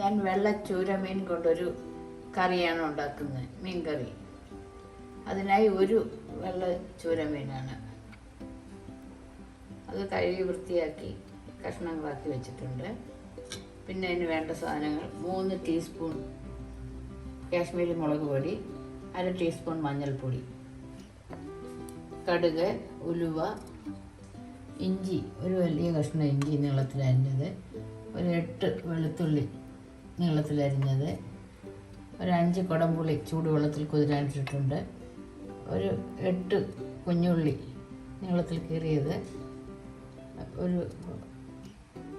ഞാൻ വെള്ള ചൂരമീൻ കൊണ്ടൊരു കറിയാണ് ഉണ്ടാക്കുന്നത്, മീൻ കറി. അതിനായി ഒരു വെള്ള ചൂരമീനാണ്. അത് കഴുകി വൃത്തിയാക്കി കഷ്ണങ്ങളാക്കി വെച്ചിട്ടുണ്ട്. പിന്നെ അതിന് വേണ്ട സാധനങ്ങൾ: 3 ടീസ്പൂൺ കാശ്മീരി മുളക് പൊടി, 1/2 ടീസ്പൂൺ മഞ്ഞൾപ്പൊടി, കടുക്, ഉലുവ, ഇഞ്ചി, ഒരു വലിയ കഷ്ണം ഇഞ്ചി നീളത്തിലരിഞ്ഞത്, ഒരു 8 വെളുത്തുള്ളി നീളത്തിലരിഞ്ഞത്, ഒരു 5 കുടംപുളി ചൂടുവെള്ളത്തിൽ കുതിരാനിട്ടിട്ടുണ്ട്, ഒരു 8 കുഞ്ഞുള്ളി നീളത്തിൽ കീറിയത്, ഒരു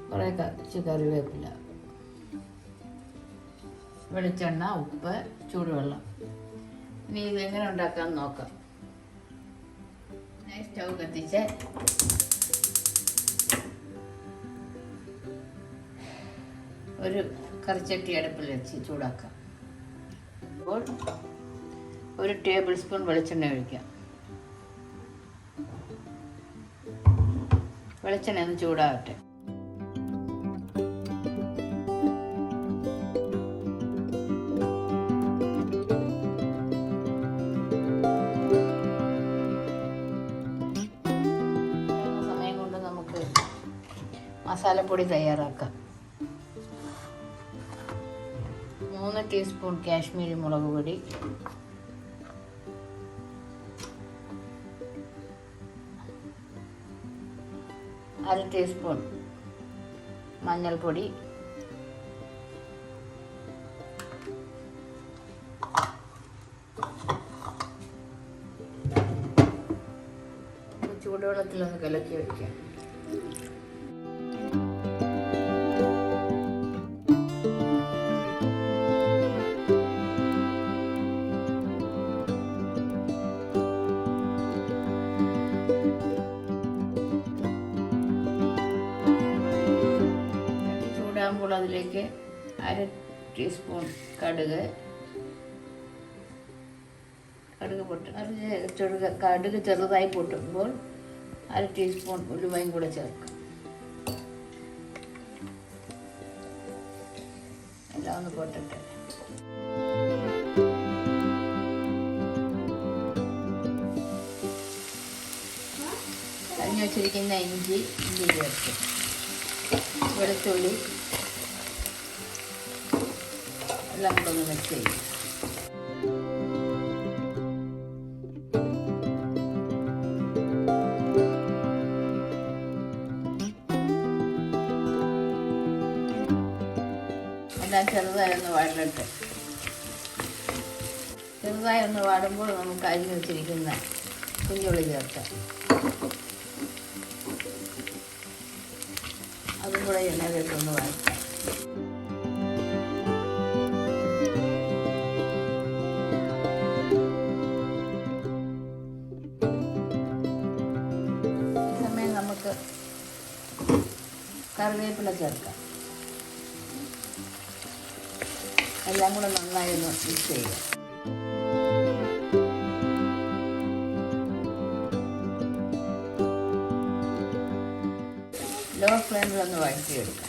കുറേ കറിവേപ്പില, വെളിച്ചെണ്ണ, ഉപ്പ്, ചൂടുവെള്ളം. ഇനി ഇതെങ്ങനെ ഉണ്ടാക്കാമെന്ന് നോക്കാം. സ്റ്റൗ കത്തിച്ച് ഒരു കറിച്ചട്ടി അടുപ്പിൽ വെച്ച് ചൂടാക്കാം. അപ്പോൾ 1 ടേബിൾ സ്പൂൺ വെളിച്ചെണ്ണ ഒഴിക്കാം. വെളിച്ചെണ്ണ ഒന്ന് ചൂടാകട്ടെ. സമയം കൊണ്ട് നമുക്ക് മസാലപ്പൊടി തയ്യാറാക്കാം. 3 ടീസ്പൂൺ കാശ്മീരി മുളക് പൊടി, 1/2 ടീസ്പൂൺ മഞ്ഞൾപ്പൊടി, ചൂടുവെള്ളത്തിലൊന്ന് കലക്കി വയ്ക്കാം. ചൂടാകുമ്പോൾ അതിലേക്ക് 1/2 ടീസ്പൂൺ കടുക് ചെറുതായി പൊട്ടുമ്പോൾ 1/2 ടീസ്പൂൺ ഉലുവയും കൂടെ ചേർക്കാം. എല്ലാം ഒന്ന് പൊട്ടട്ടെ. അരിഞ്ഞു വച്ചിരിക്കുന്ന ഇഞ്ചി ചേർക്കും, വെളുത്തുള്ളി എല്ലാം കൂടെ ഒന്ന് മിക്സ് ചെയ്യും. എല്ലാം ചെറുതായി ഒന്ന് വാടട്ടെ. ചെറുതായി ഒന്ന് വാടുമ്പോൾ നമുക്ക് അരിഞ്ഞു വെച്ചിരിക്കുന്ന കുഞ്ഞുള്ളി ചേർക്കാം. അതും കൂടെ എണ്ണയിലേക്കൊന്ന് വഴറ്റാം. ഈ സമയം നമുക്ക് കറിവേപ്പില ചേർക്കാം. എല്ലാം കൂടെ നന്നായി ഒന്ന് മിക്സ് ചെയ്യുക. ലോ ഫ്ലെയിമിലൊന്ന് വഴറ്റിയെടുക്കാം.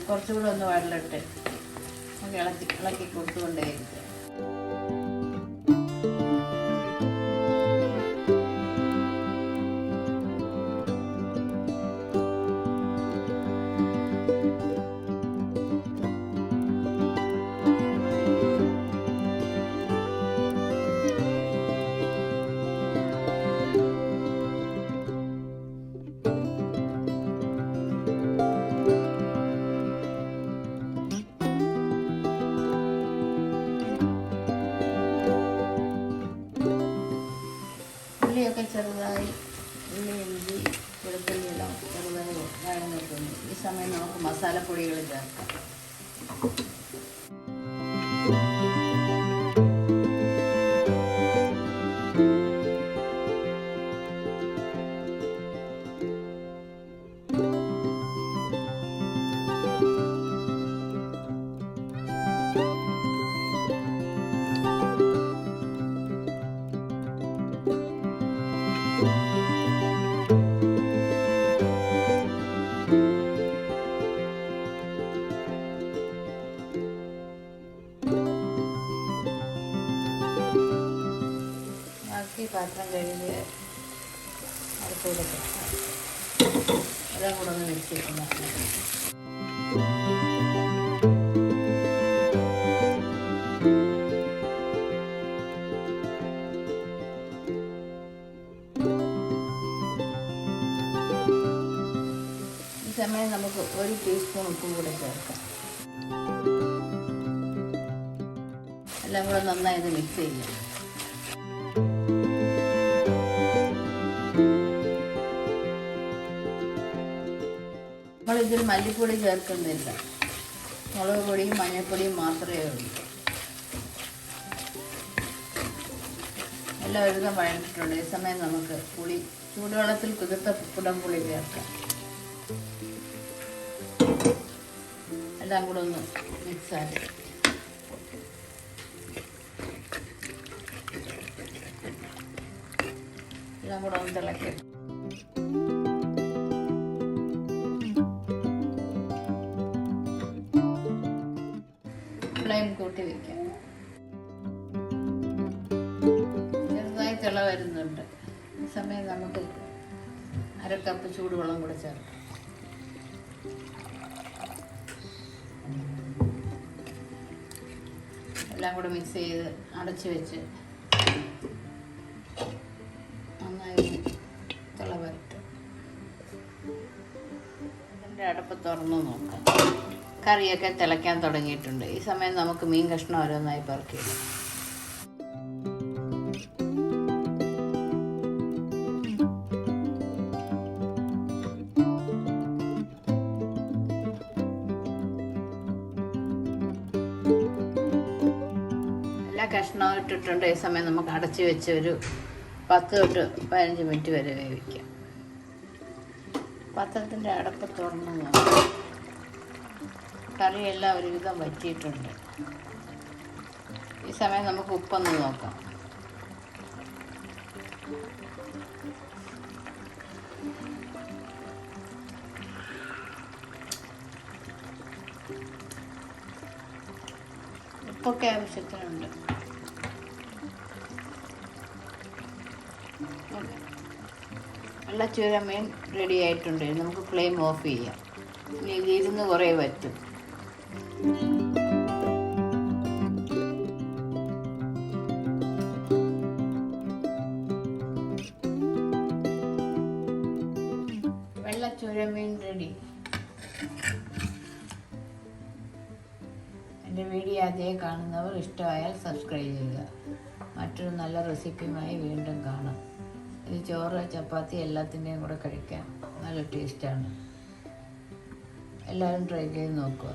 കുറച്ചുകൂടെ ഒന്ന് വഴലട്ടെ. ഇളക്കി കൊടുത്തുകൊണ്ടേയിരിക്കുക. ഉള്ളിയൊക്കെ ചെറുതായി, ഉള്ളി, ഇഞ്ചി, വെളുത്തുള്ളി എല്ലാം ചെറുതായി വഴന്നിട്ടുണ്ട്. ഈ സമയം നമുക്ക് മസാലപ്പൊടികൾ ചേർക്കാം. ഈ പാത്രം കഴുകി അടുത്തൂടെ വെക്കാം. എല്ലാം കൂടെ ഒന്ന് മിക്സ് ചെയ്ത് ഈ സമയം നമുക്ക് 1 ടീസ്പൂൺ ഉപ്പും കൂടെ ചേർക്കാം. എല്ലാം കൂടെ നന്നായി ഇത് മിക്സ് ചെയ്യാം. നമ്മളിതിൽ മല്ലിപ്പൊടി ചേർക്കുന്നില്ല, മുളക് പൊടിയും മഞ്ഞൾപ്പൊടിയും മാത്രമേ ഉള്ളൂ. എല്ലാം ഒരുക്കം വഴണ്ടിട്ടുണ്ട്. ഈ സമയം നമുക്ക് പുളി ചൂടുവെള്ളത്തിൽ കുതിർത്ത കുടംപുളി ചേർക്കാം. എല്ലാം കൂടെ ഒന്ന് മിക്സാക്കി എല്ലാം കൂടെ ഒന്ന് തിളക്കി ഫ്ലെയിം കൂട്ടി വയ്ക്കാം. ചെറുതായി തിള വരുന്നുണ്ട്. ഈ സമയം നമുക്ക് 1/2 കപ്പ് ചൂടുവെള്ളം കൂടെ ചേർക്കാം. എല്ലാം കൂടെ മിക്സ് ചെയ്ത് അടച്ച് വെച്ച് നന്നായി തിള വരട്ടും. അതിൻ്റെ അടുപ്പ് തുറന്ന് നോക്കാം. കറിയൊക്കെ തിളയ്ക്കാൻ തുടങ്ങിയിട്ടുണ്ട്. ഈ സമയം നമുക്ക് മീൻ കഷ്ണം ഓരോന്നായി പെറുക്കിയിടാം. എല്ലാ കഷ്ണവും ഇട്ടിട്ടുണ്ട്. ഈ സമയം നമുക്ക് അടച്ചു വെച്ച് ഒരു 10 തൊട്ട് 15 മിനിറ്റ് വരെ വേവിക്കാം. പാത്രത്തിൻ്റെ അടപ്പ് തുറന്ന് നോക്കാം. കറിയെല്ലാം ഒരുവിധം വറ്റിയിട്ടുണ്ട്. ഈ സമയം നമുക്ക് ഉപ്പൊന്ന് നോക്കാം. ഉപ്പൊക്കെ ആവശ്യത്തിനുണ്ട്. വെള്ളച്ചൂര മീൻ റെഡി ആയിട്ടുണ്ട്. നമുക്ക് ഫ്ലെയിം ഓഫ് ചെയ്യാം. ഇനി ഇതിരുന്ന് കുറേ വറ്റും. വെള്ളച്ചൂര മീൻ റെഡി. എൻ്റെ വീഡിയോ ആദ്യമായി കാണുന്നവർ ഇഷ്ടമായാൽ സബ്സ്ക്രൈബ് ചെയ്യുക. മറ്റൊരു നല്ല റെസിപ്പിയുമായി വീണ്ടും കാണാം. ഇത് ചോറ്, ചപ്പാത്തി എല്ലാത്തിൻ്റെയും കൂടെ കഴിക്കാൻ നല്ല ടേസ്റ്റാണ്. എല്ലാവരും ട്രൈ ചെയ്ത് നോക്കുക.